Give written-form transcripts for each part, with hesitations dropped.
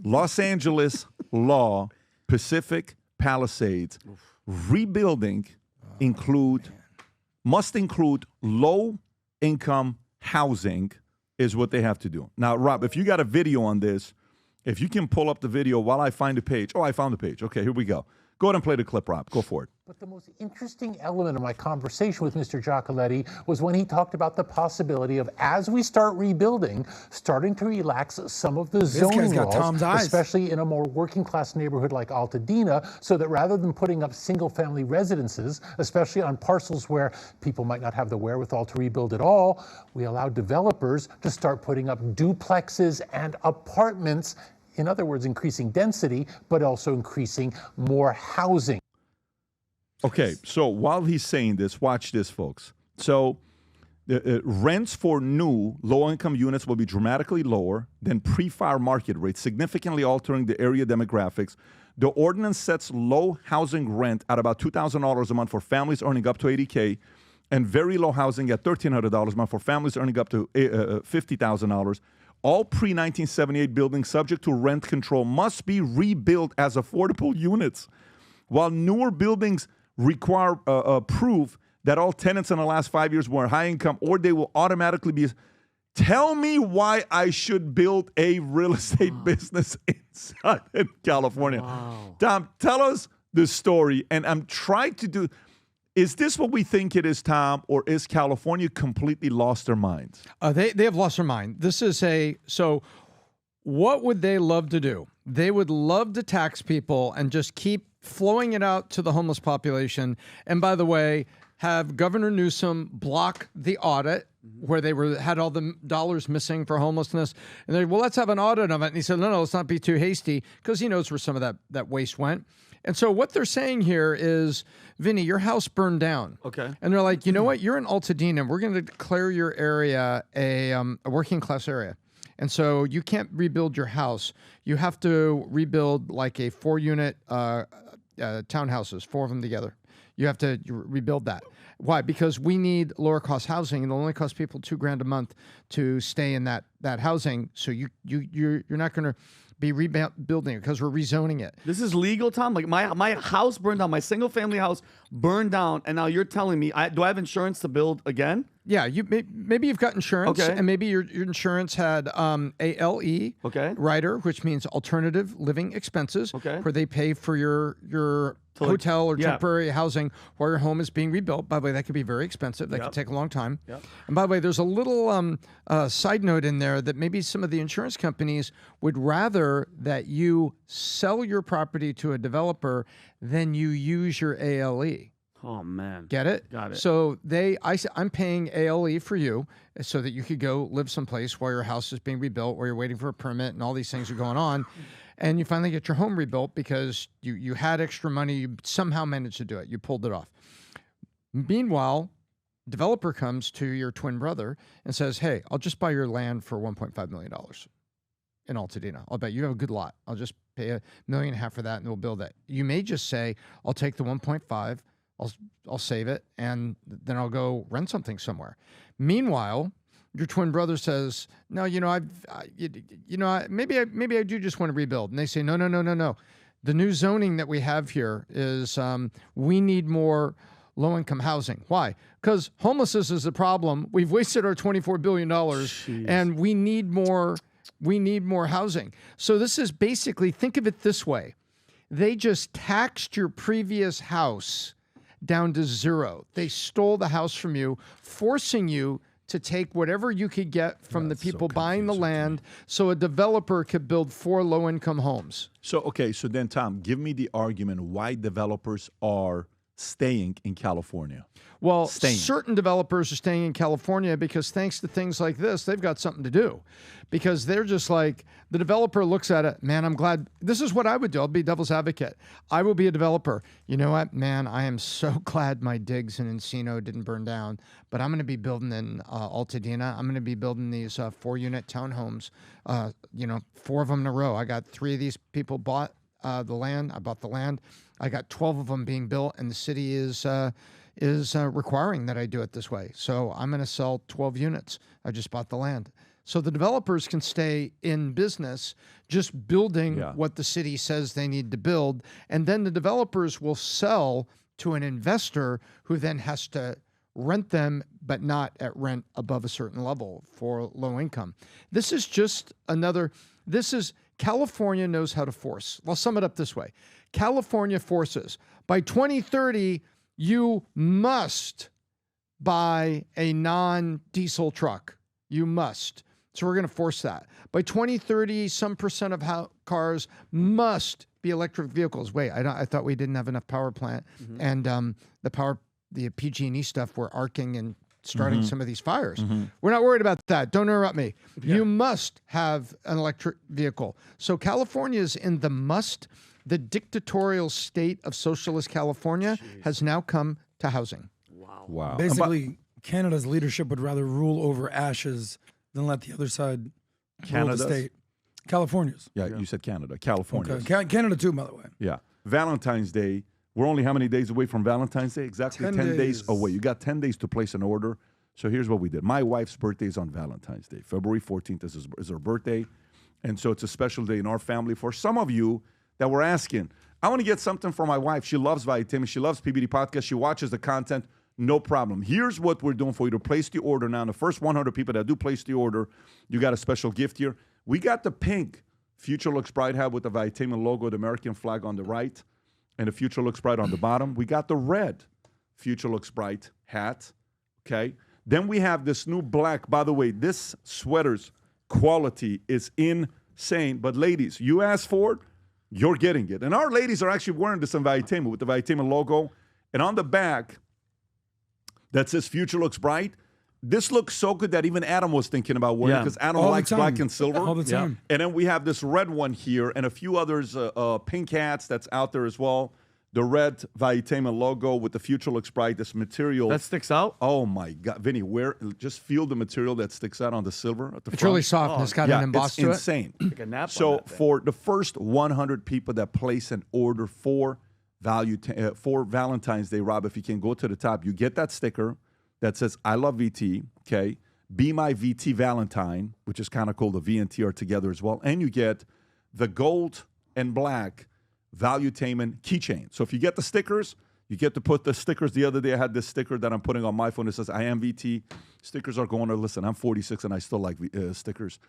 Los Angeles law, Pacific Palisades, rebuilding must include low-income housing is what they have to do. Now, Rob, if you got a video on this, if you can pull up the video while I find the page. Oh, I found the page. Okay, here we go. Go ahead and play the clip, Rob. Go for it. But the most interesting element of my conversation with Mr. Giacoletti was when he talked about the possibility of, as we start rebuilding, starting to relax some of the zoning laws, especially in a more working-class neighborhood like Altadena, so that rather than putting up single-family residences, especially on parcels where people might not have the wherewithal to rebuild at all, we allow developers to start putting up duplexes and apartments. In other words, increasing density, but also increasing more housing. Okay, so while he's saying this, watch this, folks. So rents for new low-income units will be dramatically lower than pre-fire market rates, significantly altering the area demographics. The ordinance sets low housing rent at about $2,000 a month for families earning up to $80K, and very low housing at $1,300 a month for families earning up to $50,000. All pre-1978 buildings subject to rent control must be rebuilt as affordable units, while newer buildings require proof that all tenants in the last 5 years were high income, or they will automatically be. Tell me why I should build a real estate business in Southern California. Wow. Tom, tell us the story, and I'm trying to do. Is this what we think it is, Tom, or is California completely lost their minds? They have lost their mind. This is so what would they love to do? They would love to tax people and just keep flowing it out to the homeless population. And by the way, have Governor Newsom block the audit where they had all the dollars missing for homelessness. And they're, well, let's have an audit of it. And he said, no, let's not be too hasty, because he knows where some of that waste went. And so what they're saying here is, Vinny, your house burned down. Okay. And they're like, you know what? You're in Altadena. We're going to declare your area a working class area. And so you can't rebuild your house. You have to rebuild like a 4-unit townhouses, 4 of them together. You have to rebuild that. Why? Because we need lower cost housing, and it'll only cost people $2,000 a month to stay in that housing. So you're not going to be rebuilding it because we're rezoning it. This is legal, Tom? Like my house burned down, my single family house burned down, and now you're telling me, do I have insurance to build again? Yeah, maybe you've got insurance, okay, and maybe your insurance had ALE, okay, rider, which means alternative living expenses, okay, where they pay for your hotel or temporary housing while your home is being rebuilt. By the way, that could be very expensive. That could take a long time. Yep. And by the way, there's a little side note in there that maybe some of the insurance companies would rather that you sell your property to a developer than you use your ALE. Oh, man. Get it? Got it. So I'm paying ALE for you so that you could go live someplace while your house is being rebuilt, where you're waiting for a permit and all these things are going on. And you finally get your home rebuilt because you had extra money. You somehow managed to do it. You pulled it off. Meanwhile, developer comes to your twin brother and says, hey, I'll just buy your land for $1.5 million in Altadena. I'll bet you have a good lot. I'll just pay $1.5 million for that and we'll build it. You may just say, I'll take the 1.5. I'll save it, and then I'll go rent something somewhere. Meanwhile, your twin brother says, "No, maybe I do just want to rebuild." And they say, "No. The new zoning that we have here is we need more low-income housing. Why? Because homelessness is a problem. We've wasted our $24 billion, and we need more. We need more housing. So this is basically, think of it this way: they just taxed your previous house down to zero. They stole the house from you, forcing you to take whatever you could get from the people buying the land so a developer could build 4 low-income homes. So then, Tom, give me the argument why developers are staying in California. Well, certain developers are staying in California because thanks to things like this, they've got something to do. Because they're just like, the developer looks at it, man, I'm glad. This is what I would do. I'll be devil's advocate. I will be a developer. You know what, man, I am so glad my digs in Encino didn't burn down, but I'm going to be building in Altadena. I'm going to be building these 4-unit townhomes, 4 of them in a row. I got 3 of these people bought the land. I bought the land. I got 12 of them being built, and the city is requiring that I do it this way. So I'm going to sell 12 units. I just bought the land. So the developers can stay in business just building Yeah. what the city says they need to build. And then the developers will sell to an investor who then has to rent them, but not at rent above a certain level for low income. This is just California knows how to force. I'll sum it up this way. California forces. By 2030, you must buy a non-diesel truck. You must. So we're going to force that. By 2030, some percent of cars must be electric vehicles. Wait, I thought we didn't have enough power plant. And the PG&E stuff, we're arcing and starting some of these fires. We're not worried about that. Don't interrupt me. You must have an electric vehicle. So California is in the must. The dictatorial state of socialist California has now come to housing. Wow. Basically, Canada's leadership would rather rule over ashes than let the other side rule the state. California's. Yeah, you said Canada. California. Okay. Canada too, by the way. Yeah. Valentine's Day. We're only how many days away from Valentine's Day? Exactly 10 days away. You got 10 days to place an order. So here's what we did. My wife's birthday is on Valentine's Day. February 14th is her birthday. And so it's a special day in our family. For some of you that were asking, I want to get something for my wife. She loves Valuetainment. She loves PBD Podcast. She watches the content. No problem. Here's what we're doing for you to place the order now. The first 100 people that do place the order, you got a special gift here. We got the pink Future Looks Bright hat with the Valuetainment logo, the American flag on the right, and the Future Looks Bright on the bottom. We got the red Future Looks Bright hat, okay? Then we have this new black. By the way, this sweater's quality is insane. But ladies, you asked for it, you're getting it. And our ladies are actually wearing this in Valuetainment with the Valuetainment logo. And on the back, that says Future Looks Bright. This looks so good that even Adam was thinking about wearing it because Adam likes black and silver. All the time. And then we have this red one here and a few others, pink hats that's out there as well. The red Valuetainment logo with the Future Looks Bright, this material. That sticks out? Oh, my God. Vinny, just feel the material that sticks out on the silver at the front. It's really soft and it's got an emboss to it. It's insane. Like a nap So on that thing. for the first 100 people that place an order for Valentine's Day, Rob, if you can go to the top, you get that sticker that says, I love VT, okay? Be my VT Valentine, which is kind of cool. The V and T are together as well. And you get the gold and black Valuetainment keychain. So if you get the stickers, you get to put the stickers. The other day I had this sticker that I'm putting on my phone. It says, I am VT. Stickers are going to, listen, I'm 46 and I still like stickers.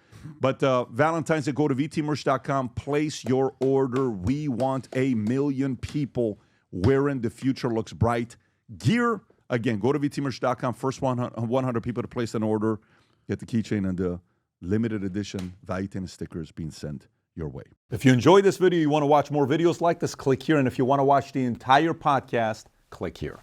But Valentine's Day, go to VTmerch.com. Place your order. We want 1 million people wearing the Future Looks Bright gear. Again, go to VTmerch.com. First 100 people to place an order. Get the keychain and the limited edition Valuetainment stickers being sent your way. If you enjoyed this video, you want to watch more videos like this, click here. And if you want to watch the entire podcast, click here.